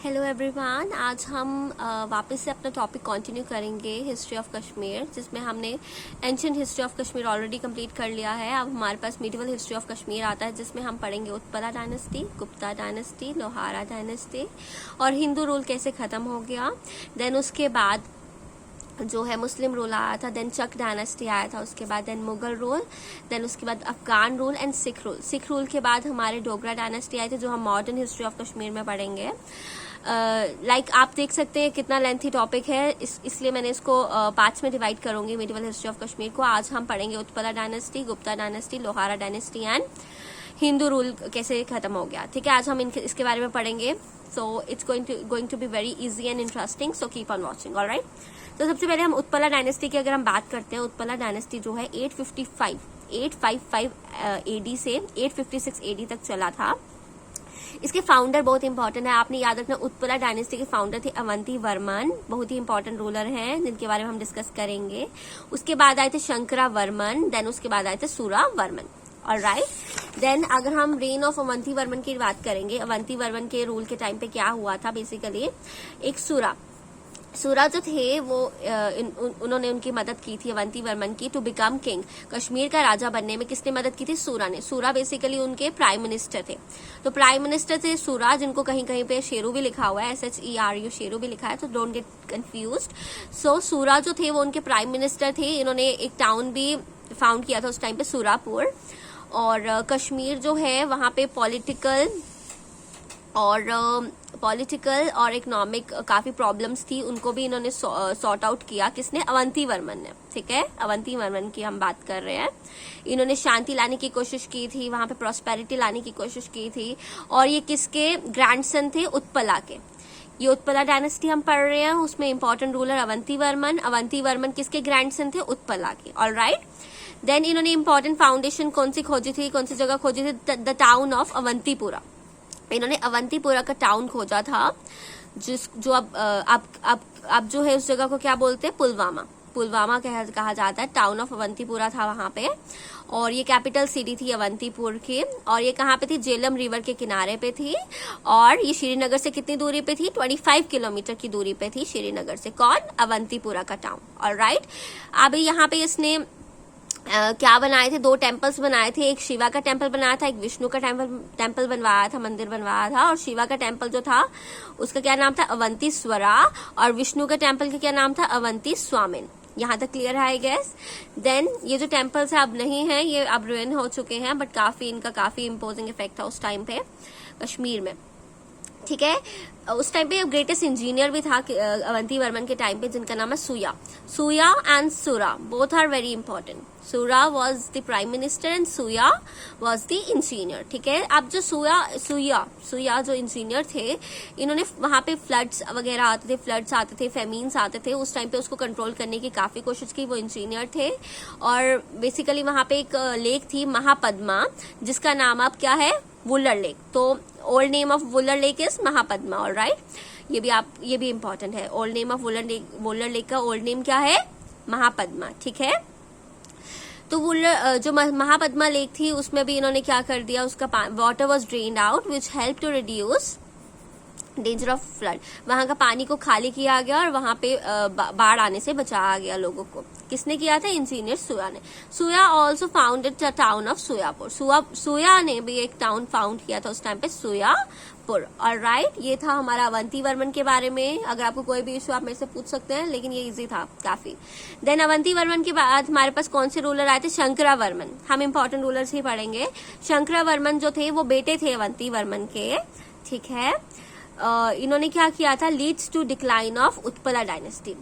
Hello everyone, आज हम वापस से अपना टॉपिक कंटिन्यू करेंगे हिस्ट्री ऑफ कश्मीर, जिसमें हमने ancient history of Kashmir already complete कर लिया है। अब हमारे पास मिडिवल हिस्ट्री ऑफ कश्मीर आता है, जिसमें हम पढ़ेंगे Utpala dynasty, Gupta dynasty, Lohara dynasty और हिंदू रूल कैसे ख़त्म हो गया। देन उसके बाद जो है मुस्लिम रूल आया था, देन चक डायनेस्टी आया था, उसके बाद देन मुगल रूल, देन उसके बाद Afghan rule and sick rule. Sick rule के बाद हमारे डोगरा डायनेस्टी आए थे, जो हम मॉडर्न हिस्ट्री ऑफ कश्मीर में पढ़ेंगे। आप देख सकते हैं कितना लेंथी टॉपिक है, इसलिए मैंने इसको पार्ट्स में डिवाइड करूंगी मिडिवल हिस्ट्री ऑफ कश्मीर को। आज हम पढ़ेंगे Utpala dynasty, Gupta dynasty, Lohara dynasty and Hindu rule कैसे खत्म हो गया। ठीक है, आज हम इसके बारे में पढ़ेंगे। So it's going to be very easy and interesting, so keep on watching. Alright, तो सबसे पहले हम उत्पला डायनेस्टी की अगर हम बात करते हैं, उत्पला डायनेस्टी जो है 855 एडी से 856 एडी तक चला था। इसके फाउंडर बहुत इंपॉर्टेंट है, आपने याद रखना। उत्पला डायनेस्टी के फाउंडर थे अवंती वर्मन, बहुत ही इंपॉर्टेंट रूलर हैं जिनके बारे में हम डिस्कस करेंगे। उसके बाद आए थे शंकरा वर्मन, देन उसके बाद आए थे सूरा वर्मन। ऑलराइट, देन अगर हम रेन ऑफ अवंती वर्मन की बात करेंगे, अवंती वर्मन के रूल के टाइम पे क्या हुआ था, बेसिकली एक सूरा जो थे वो उन्होंने उनकी मदद की थी अवंती वर्मन की टू बिकम किंग। कश्मीर का राजा बनने में किसने मदद की थी? सूरा ने। सूरा बेसिकली उनके प्राइम मिनिस्टर थे। तो प्राइम मिनिस्टर थे सूरा, जिनको कहीं कहीं पे शेरू भी लिखा हुआ है, SHERU शेरू भी लिखा है, तो डोंट गेट कंफ्यूज्ड। सो सूरा जो थे वो उनके प्राइम मिनिस्टर थे। इन्होंने एक टाउन भी फाउंड किया था उस टाइम पे, सूरापुर। और कश्मीर जो है वहां पे पॉलिटिकल और इकोनॉमिक काफी प्रॉब्लम्स थी, उनको भी इन्होंने सॉर्ट आउट किया। किसने? अवंती वर्मन ने। ठीक है, अवंती वर्मन की हम बात कर रहे हैं। इन्होंने शांति लाने की कोशिश की थी, वहां पे प्रॉस्पेरिटी लाने की कोशिश की थी। और ये किसके ग्रैंडसन थे? उत्पला के। ये उत्पला डायनेस्टी हम पढ़ रहे हैं, उसमें इंपॉर्टेंट रूलर अवंती वर्मन। अवंती वर्मन किसके ग्रैंडसन थे? उत्पला के। ऑलराइट, देन इन्होंने इंपॉर्टेंट फाउंडेशन कौन सी खोजी थी, कौन सी जगह खोजी थी? The town of Avantipura. इन्होंने अवंतीपुरा का टाउन खोजा था, जो अब जो है उस जगह को क्या बोलते हैं? पुलवामा कहा जाता है। टाउन ऑफ अवंतीपुरा था वहां पे, और ये कैपिटल सिटी थी अवंतीपुर की। और ये कहाँ पे थी? झेलम रिवर के किनारे पे थी। और ये श्रीनगर से कितनी दूरी पे थी? 25 किलोमीटर की दूरी पे थी श्रीनगर से। कौन? अवंतीपुरा का टाउन। ऑलराइट, अब यहाँ पे इसने क्या बनाए थे? 2 टेम्पल्स बनाए थे। एक शिवा का टेम्पल बनाया था, एक विष्णु का टेम्पल बनवाया था, मंदिर बनवाया था। और शिवा का टेम्पल जो था उसका क्या नाम था? अवंती स्वरा। और विष्णु का टेम्पल का क्या नाम था? अवंती स्वामिन। यहाँ तक क्लियर है आई गेस। देन ये जो टेम्पल्स है अब नहीं है, ये अब रुइन हो चुके हैं, बट इनका काफी इम्पोजिंग इफेक्ट था उस टाइम पे कश्मीर में। ठीक है, उस टाइम पे ग्रेटेस्ट इंजीनियर भी था अवंती वर्मन के टाइम पे, जिनका नाम है Suyya and Sura, both are very important. Sura was the prime minister and Suyya was the engineer. ठीक है, अब जो सूया जो इंजीनियर थे, इन्होंने वहां पे फ्लड्स वगैरह आते थे, फेमीन्स आते थे, उस टाइम पे उसको कंट्रोल करने की काफी कोशिश की। वो इंजीनियर थे। और बेसिकली वहां पे एक लेक थी महापद्मा, जिसका नाम अब क्या है? वुलर लेक। तो old name of Wular lake is Mahapadma. Alright, ये भी इंपॉर्टेंट है। Old name of Wular lake का ओल्ड नेम क्या है? महापद्मा। ठीक है, तो जो महापद्मा लेक थी उसमें भी इन्होंने क्या कर दिया? उसका water was drained out, which help to reduce danger of flood. वहां का पानी को खाली किया गया और वहां पे बाढ़ आने से बचाया गया लोगों को। किसने किया था? इंजीनियर सूया ने। Suyya also founded the town of Suyyapur. Suyya ने भी एक टाउन फाउंड किया था उस टाइम पे, सूयापुर। ऑलराइट, ये था हमारा अवंती वर्मन के बारे में। अगर आपको कोई भी इशू आप मेरे से पूछ सकते हैं, लेकिन ये इजी था काफी। देन अवंती वर्मन के बाद हमारे पास कौन से रूलर आए थे? शंकरा वर्मन। हम इंपॉर्टेंट रूलर्स ही पढ़ेंगे। शंकरा वर्मन जो थे वो बेटे थे अवंती वर्मन के। ठीक है, इन्होंने क्या किया था? Leads to decline of Utpala dynasty.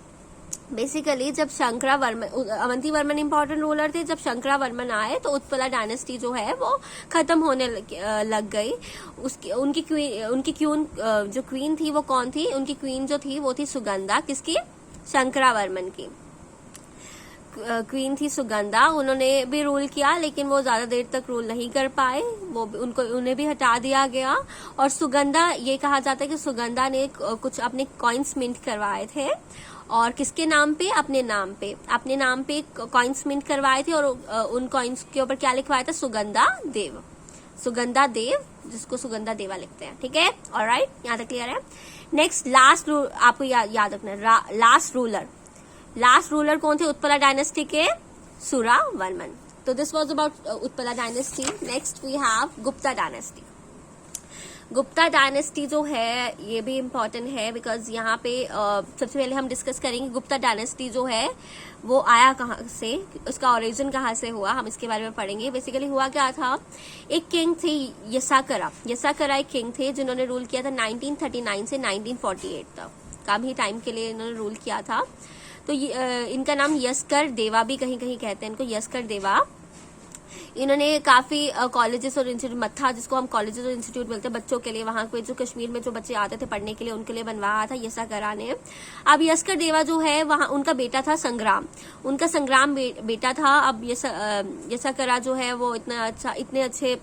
Basically जब अवंती वर्मन इंपॉर्टेंट रूलर थे, जब शंकरा वर्मन आए तो उत्पला डायनेस्टी जो है वो खत्म होने लग गई। उनकी क्वीन जो क्वीन थी वो कौन थी? उनकी क्वीन जो थी वो थी सुगंधा। किसकी? शंकरा वर्मन की क्वीन थी सुगंधा। उन्होंने भी रूल किया, लेकिन वो ज्यादा देर तक रूल नहीं कर पाए, उन्हें भी हटा दिया गया। और सुगंधा, ये कहा जाता है कि सुगंधा ने कुछ अपने कॉइन्स मिंट करवाए थे, और किसके नाम पे? अपने नाम पे कॉइन्स मिंट करवाए थे। और उन कॉइन्स के ऊपर क्या लिखवाया था? सुगंधा देव, जिसको सुगंधा देवा लिखते हैं। ठीक है, ऑलराइट, यहाँ तक क्लियर है। नेक्स्ट लास्ट आपको याद रखना, लास्ट रूलर कौन थे उत्पला डायनेस्टी के? सुरावर्मन। तो this was about Utpala dynasty. Next we have Gupta dynasty. Gupta dynasty जो है ये भी इम्पोर्टेंट है, बिकॉज यहाँ पे सबसे पहले हम डिस्कस करेंगे गुप्ता डायनेस्टी जो है वो आया कहाँ से, उसका ओरिजिन कहाँ से हुआ, हम इसके बारे में पढ़ेंगे। बेसिकली हुआ क्या था, एक किंग थे यसाकरा एक किंग थे जिन्होंने रूल किया था 1939 से 1948 तक, काफी टाइम के लिए इन्होंने रूल किया था। तो इनका नाम यस्कर देवा भी कहीं कहीं कहते हैं इनको, यस्कर देवा। इन्होंने काफी कॉलेजेस और इंस्टीट्यूट, मत्था जिसको हम कॉलेजेस और इंस्टीट्यूट बोलते हैं बच्चों के लिए, वहां पे जो कश्मीर में जो बच्चे आते थे पढ़ने के लिए उनके लिए बनवाया था यसाकरा ने। अब यस्कर देवा जो है वहां उनका बेटा था संग्राम, उनका संग्राम बेटा था। अब यसाकरा जो है वो इतने अच्छे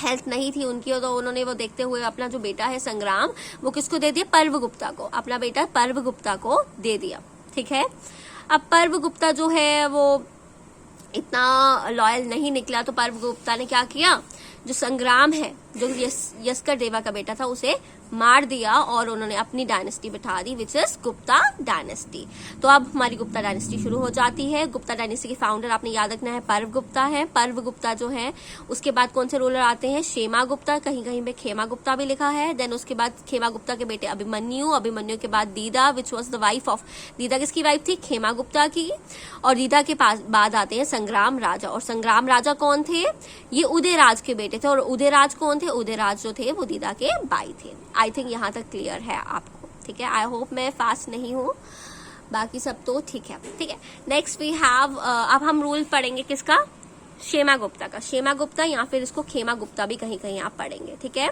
हेल्थ नहीं थी उनकी, तो उन्होंने वो देखते हुए अपना जो बेटा है संग्राम वो किसको दे दिया? पर्वगुप्ता को, अपना बेटा पर्वगुप्ता को दे दिया। ठीक है, अब पर्वगुप्ता जो है वो इतना लॉयल नहीं निकला, तो पर्वगुप्ता ने क्या किया, जो संग्राम है जो यस्कर देवा का बेटा था उसे मार दिया और उन्होंने अपनी डायनेस्टी बिठा दी, विच इज गुप्ता डायनेस्टी। तो अब हमारी गुप्ता डायनेस्टी शुरू हो जाती है। गुप्ता डायनेस्टी के फाउंडर आपने याद रखना है पर्वगुप्ता है। पर्वगुप्ता जो है उसके बाद कौन से रूलर आते हैं? क्षेमा गुप्ता, कहीं कहीं पे खेमा गुप्ता भी लिखा है। देन उसके बाद खेमा गुप्ता के बेटे अभिमन्यु के बाद दीदा, which was the wife of, दीदा किसकी वाइफ थी? खेमा गुप्ता की। और दीदा के पास बाद आते हैं संग्राम राजा, और संग्राम राजा कौन थे? ये उदयराज के बेटे थे। और उदयराज कौन थे? उदयराज जो थे वो दीदा के भाई थे। आई थिंक यहाँ तक क्लियर है आपको, ठीक है। आई होप मैं फास्ट नहीं हूँ, बाकी सब तो ठीक है, ठीक है। नेक्स्ट वी हैव, अब हम रूल पढ़ेंगे किसका? क्षेमा गुप्ता का। क्षेमा गुप्ता या फिर इसको खेमा गुप्ता भी कहीं कहीं आप पढ़ेंगे, ठीक है।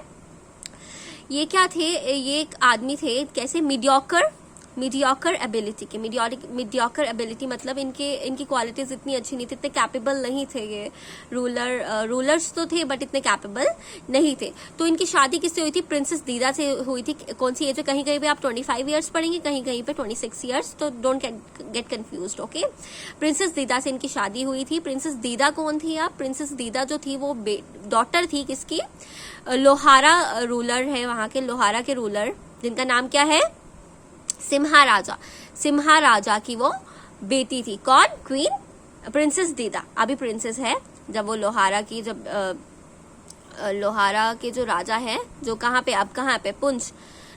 ये क्या थे? ये एक आदमी थे, कैसे? मीडियोकर एबिलिटी के। मीडियोकर एबिलिटी मतलब इनकी क्वालिटीज इतनी अच्छी नहीं थी, इतने कैपेबल नहीं थे ये रूलर्स तो थे बट इतने कैपेबल नहीं थे। तो इनकी शादी किससे हुई थी? प्रिंसेस दीदा से हुई थी। कौन सी एज है? कहीं कहीं पे आप 25 ईयर्स पढ़ेंगे, कहीं कहीं पे 26 ईयर्स, तो don't get confused, okay. Princess दीदा से इनकी शादी हुई थी। प्रिंसेस दीदा कौन थी? आप प्रिंसेस दीदा जो थी वो डॉटर थी किसकी? लोहारा रूलर है वहां के, लोहारा के रूलर जिनका नाम क्या है? सिम्हा राजा की वो बेटी थी। कौन? क्वीन प्रिंसेस दीदा, अभी प्रिंसेस है। जब वो लोहारा के जो राजा है, जो कहाँ पे, अब कहाँ पे? पुंछ।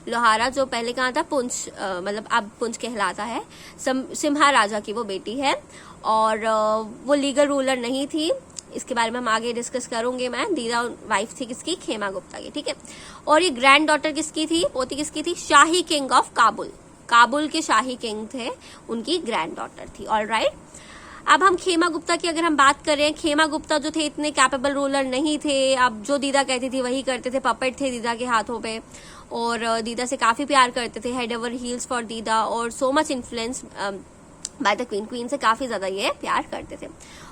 लोहारा जो पहले कहाँ था? पुंछ, मतलब अब पुंछ कहलाता है। सिम्हा राजा की वो बेटी है और वो लीगल रूलर नहीं थी। इसके बारे में हम आगे डिस्कस करूंगे मैं। दीदा वाइफ थी किसकी? खेमा गुप्ता की, ठीक है। और ये ग्रैंड डॉटर किसकी थी? पोती किसकी थी? शाही किंग ऑफ काबुल के शाही किंग थे, उनकी ग्रैंड डॉटर थी। ऑलराइट, अब हम खेमा गुप्ता की अगर हम बात करें, खेमा गुप्ता जो थे इतने कैपेबल रूलर नहीं थे। अब जो दीदा कहती थी वही करते थे, पपेट थे दीदा के हाथों पे, और दीदा से काफी प्यार करते थे, हेड ओवर हील्स फॉर दीदा, और so much influence by the queen से काफी ज्यादा ये प्यार करते थे।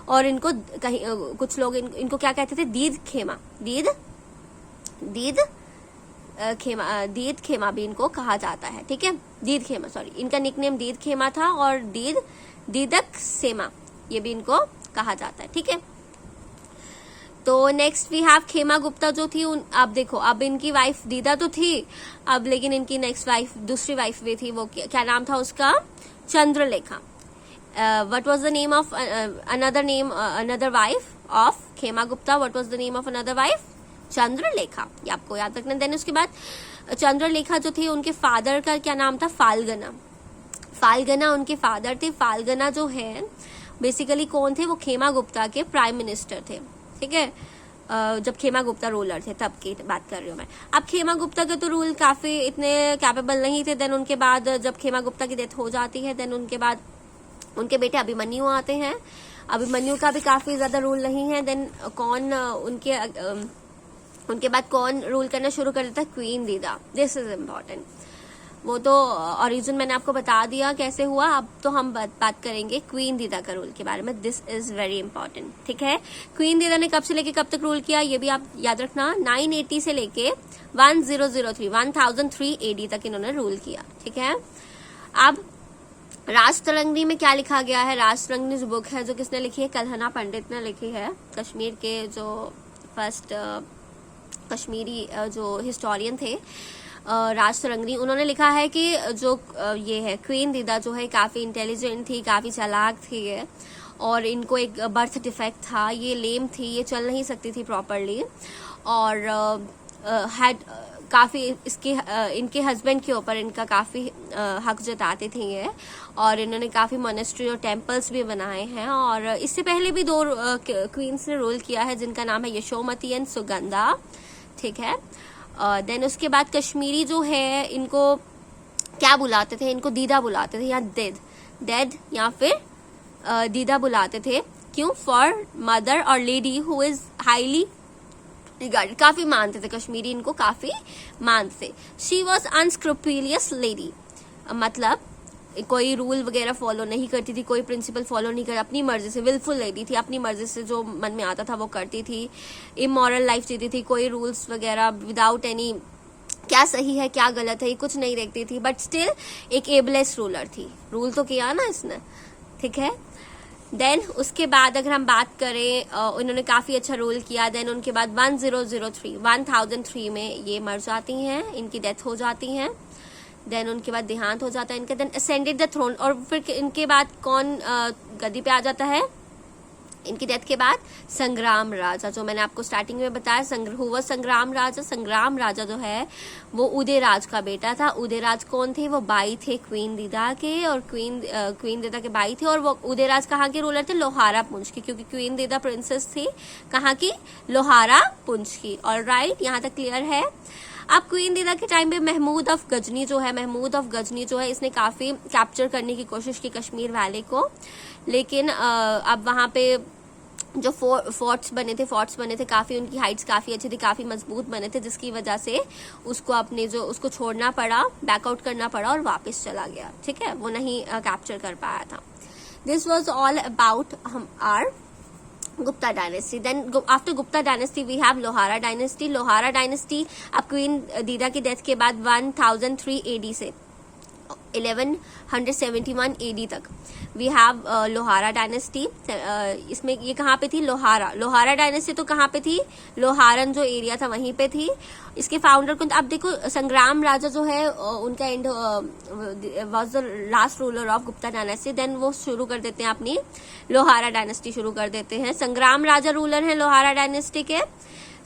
और इनको कहीं कुछ लोग इनको क्या कहते थे? दीद खेमा भी इनको कहा जाता है, ठीक है। दीद खेमा, सॉरी, इनका निकनेम दीद खेमा था, और दीदक सेमा ये भी इनको कहा जाता है, ठीक है। तो नेक्स्ट वी हैव खेमा गुप्ता जो थी, अब देखो, अब इनकी वाइफ दीदा तो थी अब, लेकिन इनकी नेक्स्ट वाइफ, दूसरी वाइफ भी थी, वो क्या नाम था उसका? Chandralekha. what was the name of another wife of खेमा Gupta? what was the name of another wife? Chandralekha, ये आपको याद रखना। देन उसके बाद चंद्रलेखा जो थे उनके फादर का क्या नाम था? फाल्गना उनके फादर थे। फाल्गना जो है बेसिकली कौन थे? वो खेमा गुप्ता के प्राइम मिनिस्टर थे, ठीक है। जब खेमा गुप्ता रूलर थे तब की बात कर रही हूँ मैं। अब खेमा गुप्ता के तो रूल काफी इतने कैपेबल नहीं थे। देन उनके बाद जब खेमा गुप्ता की डेथ हो जाती है, देन उनके बाद उनके बेटे अभिमन्यु आते हैं। अभिमन्यु का भी काफी ज्यादा रूल नहीं है। देन कौन उनके बाद कौन रूल करना शुरू कर देता है? क्वीन दीदा। This is important. वो तो ओरिजिन मैंने आपको बता दिया कैसे हुआ। अब तो हम बात करेंगे क्वीन दीदा का रूल के बारे में। दिस इज वेरी इंपॉर्टेंट, ठीक है। क्वीन दीदा ने कब से लेके कब तक रूल किया ये भी आप याद रखना। 980 से लेके 1003 AD तक इन्होंने रूल किया, ठीक है। अब राजतरंगिणी में क्या लिखा गया है? राजतरंगिणी जो बुक है, जो किसने लिखी है? कल्हना पंडित ने लिखी है। कश्मीर के जो फर्स्ट कश्मीरी जो हिस्टोरियन थे, राजतरंगिणी, उन्होंने लिखा है कि जो ये है क्वीन दीदा जो है काफ़ी इंटेलिजेंट थी, काफ़ी चालाक थी है, और इनको एक बर्थ डिफेक्ट था, ये लेम थी, ये चल नहीं सकती थी प्रॉपरली, और हैड काफ़ी इनके हस्बैंड के ऊपर इनका काफ़ी हक जताते थे ये, और इन्होंने काफ़ी मोनेस्ट्री और टेम्पल्स भी बनाए हैं। और इससे पहले भी 2 क्वींस ने रूल किया है जिनका नाम है यशोमती एंड सुगंधा, ठीक है। देन उसके बाद कश्मीरी जो है इनको क्या बुलाते थे, इनको दीदा बुलाते थे या डेड या फिर दीदा बुलाते थे। क्यों? फॉर मदर और lady who is highly regarded, काफी मानते थे कश्मीरी, इनको काफी मानते थे। शी वॉज अनस्क्रूपुलियस लेडी, मतलब कोई रूल वगैरह फॉलो नहीं करती थी, कोई प्रिंसिपल फॉलो नहीं कर, अपनी मर्जी से, विलफुल लेडी थी, अपनी मर्जी से जो मन में आता था वो करती थी, इमोरल लाइफ जीती थी, कोई रूल्स वगैरह विदाउट एनी क्या सही है क्या गलत है ये कुछ नहीं देखती थी, बट स्टिल एक एबलेस रूलर थी, रूल तो किया ना इसने, ठीक है। देन उसके बाद अगर हम बात करें, उन्होंने काफी अच्छा रोल किया। देन उनके बाद 1003 में ये मर जाती हैं, इनकी डेथ हो जाती है। देन उनके बाद देहांत हो जाता है इनका। देन असेंडेड द थ्रोन, और फिर इनके बाद कौन गद्दी पे आ जाता है इनकी डेथ के बाद? संग्राम राजा, जो मैंने आपको स्टार्टिंग में बताया, संग्राम राजा जो है वो उदयराज का बेटा था। उदयराज कौन थे? वो भाई थे क्वीन दीदा के, और क्वीन दीदा के भाई थे, और वो उदयराज कहाँ के रूलर थे? लोहारा पुंछ के, क्योंकि क्वीन दीदा प्रिंसेस थी कहाँ की? लोहारा पुंछ की। ऑलराइट, यहाँ तक क्लियर है। अब क्वीन दीदा के टाइम पे महमूद ऑफ गजनी जो है इसने काफी कैप्चर करने की कोशिश की कश्मीर वैली को, लेकिन अब वहां पे जो फोर्ट्स बने थे काफी, उनकी हाइट्स काफी अच्छी थी, काफी मजबूत बने थे, जिसकी वजह से उसको छोड़ना पड़ा, बैकआउट करना पड़ा और वापस चला गया, ठीक है, वो नहीं कैप्चर कर पाया था। This was all about our Gupta dynasty. Then after Gupta dynasty we have Lohara dynasty. Lohara dynasty अब क्वीन दीदा की डेथ के बाद 1003 AD से 1171 AD तक वी हैव लोहारा डायनेस्टी। इसमें ये कहाँ पे थी? लोहारा डायनेस्टी तो कहाँ पे थी? लोहारन जो एरिया था वहीं पे थी। इसके फाउंडर कौन? अब देखो, संग्राम राजा जो है उनका end was the last ruler of Gupta dynasty. Then वो शुरू कर देते हैं अपनी लोहारा डायनेस्टी शुरू कर देते हैं। संग्राम राजा रूलर है लोहारा डायनेस्टी के।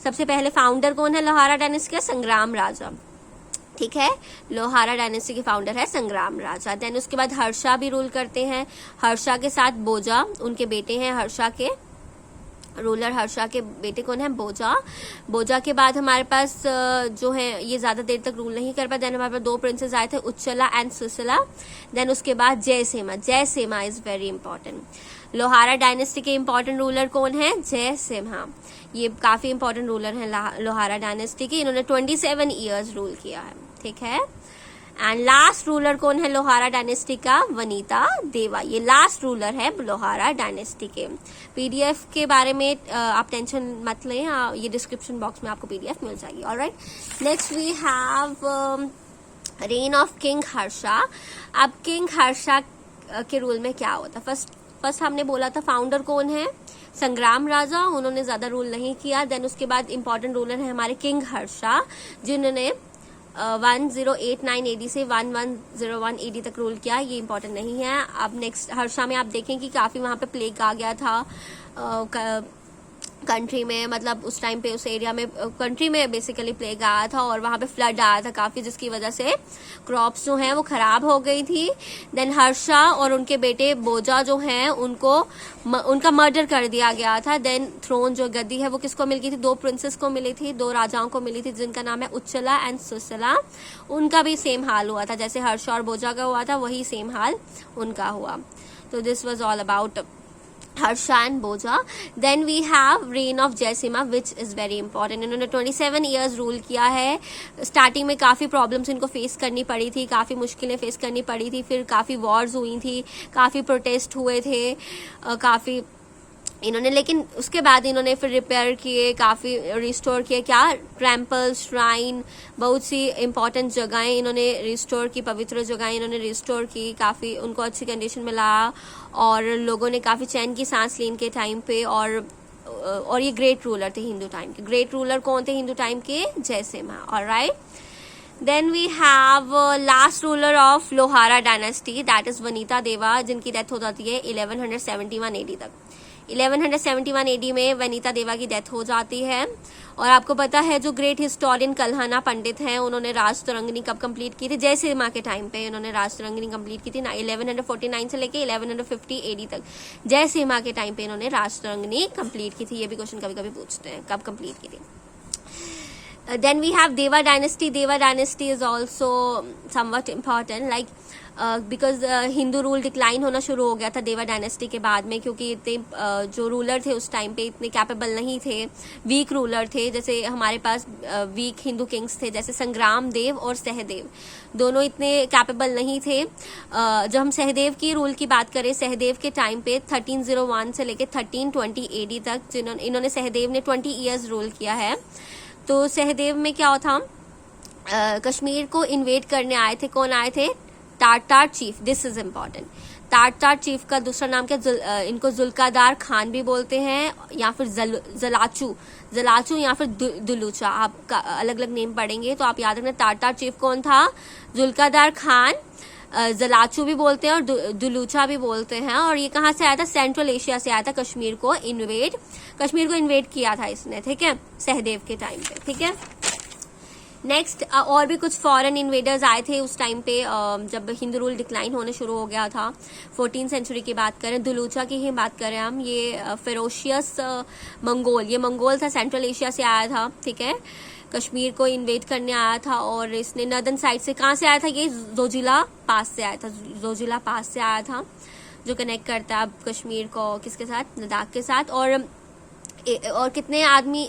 सबसे पहले फाउंडर कौन है लोहारा डायनेस्टी के? संग्राम राजा, ठीक है। लोहारा डायनेस्टी के फाउंडर है संग्राम राजा। देन उसके बाद हर्षा भी रूल करते हैं। हर्षा के साथ बोजा, उनके बेटे हैं हर्षा के रूलर। हर्षा के बेटे कौन है? बोजा के बाद हमारे पास जो है ये ज्यादा देर तक रूल नहीं कर पाए। देन हमारे पास 2 प्रिंसेस आए थे, उच्चला एंड सुसला। देन उसके बाद Jayasimha is very important. Lohara dynasty के इंपॉर्टेंट रूलर कौन है? जयसिम्हा। ये काफी इंपॉर्टेंट रूलर है लोहारा डायनेस्टी के। इन्होंने 27 ईयर्स रूल किया है, ठीक है। एंड लास्ट रूलर कौन है लोहारा डायनेस्टी का? वनीता देवा। ये लास्ट रूलर है लोहारा डायनेस्टी के। पीडीएफ के बारे में आप टेंशन मत लें, ये डिस्क्रिप्शन बॉक्स में आपको पीडीएफ मिल जाएगी। Alright, next we have reign of king Harsha. अब किंग हर्षा के रूल में क्या होता? फर्स्ट हमने बोला था फाउंडर कौन है? संग्राम राजा, उन्होंने ज्यादा रूल नहीं किया। देन उसके बाद इंपॉर्टेंट रूलर है हमारे किंग हर्षा, जिन्होंने 1089 AD से 1101 AD तक रूल किया। ये इंपॉर्टेंट नहीं है। अब नेक्स्ट हर्षा में आप देखें कि काफी वहां पे प्लेग आ गया था कंट्री में, मतलब उस टाइम पे उस एरिया में कंट्री में बेसिकली प्लेग आया था, और वहां पे फ्लड आया था काफी, जिसकी वजह से क्रॉप्स जो हैं वो खराब हो गई थी। देन हर्षा और उनके बेटे बोजा जो हैं उनका मर्डर कर दिया गया था। देन थ्रोन जो गद्दी है वो किसको मिल गई थी? 2 प्रिंसेस को मिली थी, 2 राजाओं को मिली थी, जिनका नाम है उच्चला एंड सुसला। उनका भी सेम हाल हुआ था, जैसे हर्षा और बोजा का हुआ था वही सेम हाल उनका हुआ। तो this was all about Harsha and Bhoja. Then we have reign of Jayasimha which is very important. इन्होंने 27 ईयर्स रूल किया है। स्टार्टिंग में काफी प्रॉब्लम्स इनको फेस करनी पड़ी थी, काफी मुश्किलें फेस करनी पड़ी थी, फिर काफी वॉर्स हुई थी, काफी प्रोटेस्ट हुए थे, काफी इन्होंने, लेकिन उसके बाद इन्होंने फिर रिपेयर किए, काफी रिस्टोर किए। क्या? टेम्पल, श्राइन, बहुत सी इंपॉर्टेंट जगहें इन्होंने रिस्टोर की, पवित्र जगहें इन्होंने रिस्टोर की, काफी उनको अच्छी कंडीशन में लाया, और लोगों ने काफी चैन की सांस ली इनके टाइम पे। और ये ग्रेट रूलर थे हिंदू टाइम के। ग्रेट रूलर कौन थे हिंदू टाइम के? Jayasimha. Alright, then we have last ruler of Lohara dynasty, that is Vanita Deva, जिनकी डेथ हो जाती है 1171 एडी तक। 1171 एडी में वनीता देवा की डेथ हो जाती है। और आपको पता है जो ग्रेट हिस्टोरियन कल्हना पंडित हैं, उन्होंने राज तरंगिणी कब कंप्लीट की थी? जयसिम्हा माँ के टाइम पे उन्होंने राज तरंगिणी कंप्लीट की थी 1149 से लेके 1150 एडी तक। जयसिम्हा माँ के टाइम पे इन्होंने राज तरंगिणी कंप्लीट की थी। ये भी क्वेश्चन कभी कभी पूछते हैं, कब कंप्लीट की थी। Then we have Deva dynasty. Deva dynasty is also somewhat important, like because Hindu rule decline होना शुरू हो गया था देवा डायनेस्टी के बाद में, क्योंकि इतने जो रूलर थे उस टाइम पे इतने कैपेबल नहीं थे, वीक रूलर थे। जैसे हमारे पास वीक हिंदू किंग्स थे, जैसे संग्राम देव और सहदेव, दोनों इतने कैपेबल नहीं थे। जब हम सहदेव की रूल की बात करें, सहदेव के टाइम पे 1301 से लेके 1320 एडी तक इन्होंने सहदेव ने 20 ईयर्स रूल किया है। तो सहदेव में क्या था, कश्मीर को इन्वेड करने आए थे। कौन आए थे? टाटार चीफ। This is important. टाटार चीफ का दूसरा नाम क्या? इनको जुल्कादार खान भी बोलते हैं, या फिर जलाचू या फिर दुलूचा। आप अलग अलग नेम पढ़ेंगे तो आप याद रखना। टाटार चीफ कौन था? जुल्कादार खान। जलाचू भी बोलते हैं और दुलूचा भी बोलते हैं। और ये कहाँ से आया था? सेंट्रल एशिया से आया था। कश्मीर को इन्वेड किया था इसने, ठीक है, सहदेव के टाइम पे, ठीक है। नेक्स्ट और भी कुछ फॉरेन इन्वेडर्स आए थे उस टाइम पे, जब हिंदू रूल डिक्लाइन होने शुरू हो गया था। 14वीं सेंचुरी की बात करें, दुलूचा की ही बात करें हम, ये फेरोशियस मंगोल, ये मंगोल था, सेंट्रल एशिया से आया था, ठीक है, कश्मीर को इन्वेड करने आया था। और इसने नर्दर्न साइड से, कहाँ से आया था? ये जोजिला पास से आया था। जोजिला पास से आया था, जो कनेक्ट करता है अब कश्मीर को किसके साथ? लद्दाख के साथ। और कितने आर्मी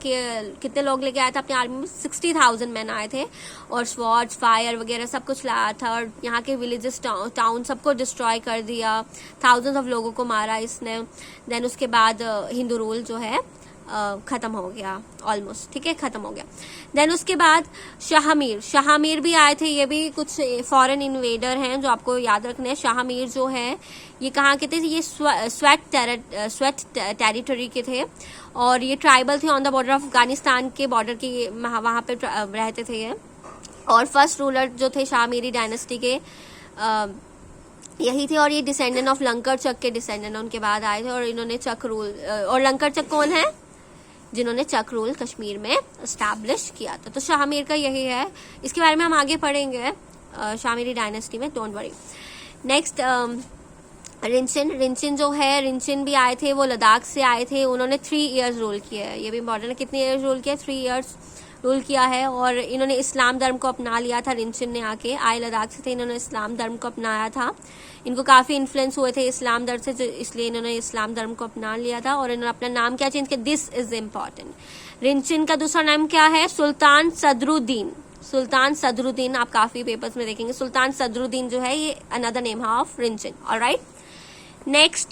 के कितने लोग लेके आया था अपनी आर्मी में? 60,000 मैन आए थे, और स्वॉर्ड्स, फायर वगैरह सब कुछ लाया था। और यहाँ के विलेजेस, टाउन सबको डिस्ट्रॉय कर दिया, थाउजेंड्स ऑफ लोगों को मारा इसने। देन उसके बाद हिंदू रूल जो है खत्म हो गया ऑलमोस्ट, ठीक है, खत्म हो गया। देन उसके बाद शाहमीर भी आए थे। ये भी कुछ फॉरेन इन्वेडर हैं जो आपको याद रखने हैं। शाहमीर जो है ये कहाँ के थे? ये स्वेट टेरिटरी के थे, और ये ट्राइबल थे on the border of Afghanistan के बॉर्डर के, वहां पे रहते थे ये। और फर्स्ट रूलर जो थे शाहमीरी डायनेस्टी के यही थे, और ये डिसेंडेंट ऑफ लंकर चक के डिसेंडेंट उनके बाद आए थे। और इन्होंने चक रूल, और लंकर चक कौन है? जिन्होंने चक रूल कश्मीर में एस्टैब्लिश किया था। तो शाहमीर का यही है, इसके बारे में हम आगे पढ़ेंगे शाहमीरी डायनेस्टी में, डोंट वरी। नेक्स्ट रिंचिन जो है, रिंचिन भी आए थे, वो लद्दाख से आए थे। उन्होंने 3 ईयर्स रूल किया है, ये भी इम्पोर्टेंट है। कितने ईयर्स रूल किया? 3 ईयर्स रूल किया है। और इन्होंने इस्लाम धर्म को अपना लिया था। रिंचिन ने आके आए लद्दाख से थे, इन्होंने इस्लाम धर्म को अपनाया था। इनको काफी इन्फ्लुएंस हुए थे इस्लाम धर्म से, इसलिए इन्होंने इस्लाम धर्म को अपना लिया था। और इन्होंने अपना नाम क्या चेंज किया? This is important. रिंचिन का दूसरा नाम क्या है? सुल्तान सदरुद्दीन। आप काफी पेपर्स में देखेंगे सुल्तान सदरुद्दीन जो है, ये अनदर नेम है ऑफ रिंचिन। ऑलराइट, नेक्स्ट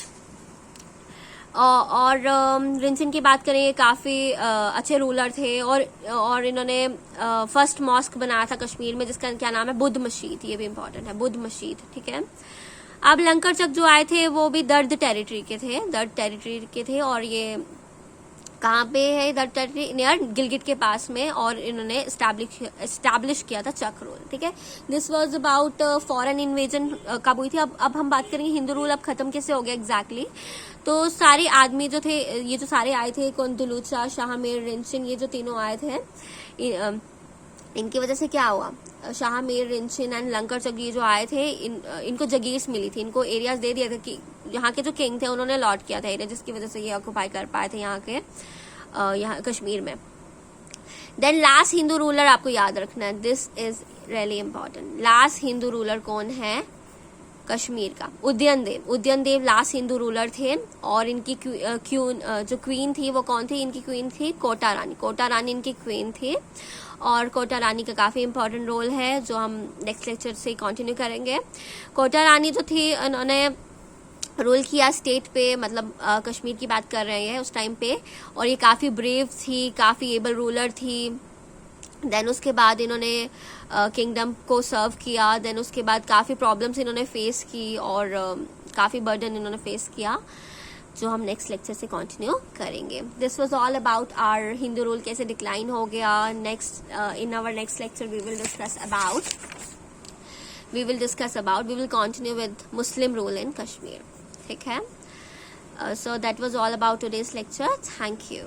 और रिंचिन की बात करें, ये काफी अच्छे रूलर थे। और इन्होंने फर्स्ट मॉस्क बनाया था कश्मीर में, जिसका क्या नाम है? बुद्ध मस्जिद। ये भी इम्पोर्टेंट है, बुद्ध मस्जिद, ठीक है। अब लंकर चक जो आए थे वो भी दर्द टेरिटरी के थे। और ये कहाँ पे है? दर्द टेरिटरी नियर गिलगिट के पास में। और इन्होंने एस्टैब्लिश किया था चक रूल, ठीक है। This was about foreign invasion कब हुई थी। अब हम बात करेंगे हिंदू रूल अब खत्म कैसे हो गया एग्जैक्टली। तो सारे आदमी जो थे, ये जो सारे आए थे, कौन? दुलूचा, शाहमीर, रिंचिन, ये जो तीनों आए थे, इनकी वजह से क्या हुआ? शाहमीर, रिंचिन एंड लंकर चक ये जो आए थे, इनको जगीर्स मिली थी, इनको एरियाज दे दिए थे कि यहाँ के जो किंग थे उन्होंने लॉट किया था एरिया, जिसकी वजह से ये ऑक्युपाई कर पाए थे यहाँ कश्मीर में। देन लास्ट हिंदू रूलर आपको याद रखना है, this is really important. Last Hindu ruler कौन है कश्मीर का? उदयन देव लास्ट हिंदू रूलर थे। और इनकी जो क्वीन थी वो कौन थी? इनकी क्वीन थी कोटा रानी इनकी क्वीन थी। और कोटा रानी का काफी इंपॉर्टेंट रोल है, जो हम नेक्स्ट लेक्चर से कंटिन्यू करेंगे। कोटा रानी जो थी, उन्होंने रूल किया स्टेट पे, मतलब कश्मीर की बात कर रहे हैं उस टाइम पे। और ये काफी ब्रेव थी, काफी एबल रूलर थी। देन उसके बाद इन्होंने किंगडम को सर्व किया। देन उसके बाद काफी प्रॉब्लम्स इन्होंने फेस की, और काफी बर्डन इन्होंने फेस किया। जो हम नेक्स्ट लेक्चर से कंटिन्यू करेंगे. This was all about our Hindu rule कैसे डिक्लाइन हो गया. Next in our next lecture we will discuss about we will continue with Muslim rule in Kashmir. ठीक है. So that was all about today's lecture. Thank you.